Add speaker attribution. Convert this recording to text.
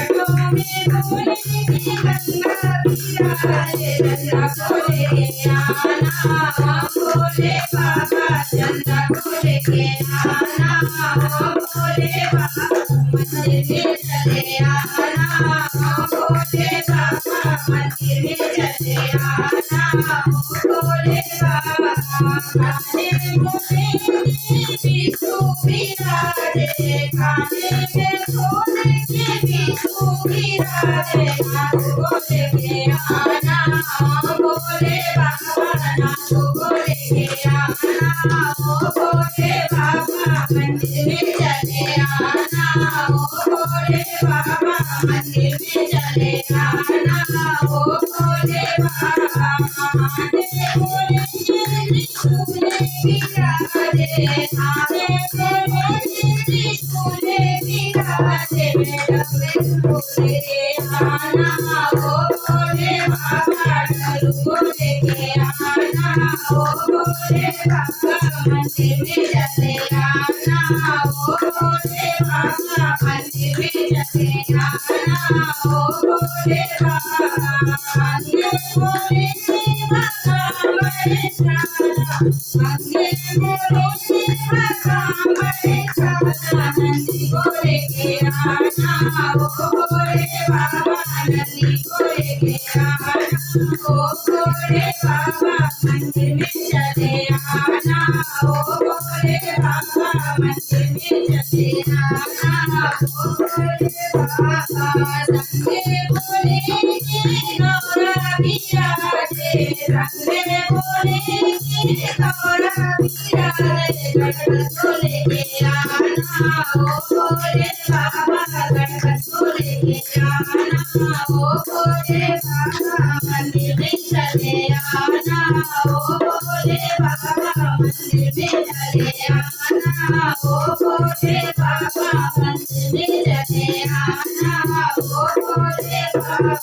Speaker 1: जगतों में भोले की गंगा विराजे चंदा को लेके आना भोले बाबा चंदा को लेके आना भोले बाबा मंदिर में चले आना भोले बाबा मंदिर में चले आना भोले बाबा खाने में विष्णु विराजे खाने में सोने के विष्णु विराजे नाथो लेके आना भोले बाबा नाथो लेके आना भोले बाबा मंदिर में चले आना भोले बाबा मंदिर में चले आना भोले बाबा भोले विष्णु विराजे खाने में विष्णु विराजे भोले आना भोले बाबा डमरू लेके आना भोले बाबा मंदिर में चले आना भोले बाबा मंदिर में चले आना भोले बाबा आगे भोले बाबा बड़े चाला आगे भोले बाबा बड़े चाला नंदी को लेके आना भोले बाबा नंदी को लेके आना भोले बाबा मंदिर में चले आना भोले बाबा मंदिर में चले आना भोले बाबा संगे भोले गौरा विराजे संगे भोले गौरा विराजे गणपत को लेके आना भोले बाबा गणपत को लेके आना भोले बाबा मंदिर में चले आना भोले बाबा मंदिर में चले आना भोले बाबा मंदिर में चले आना भोले बाबा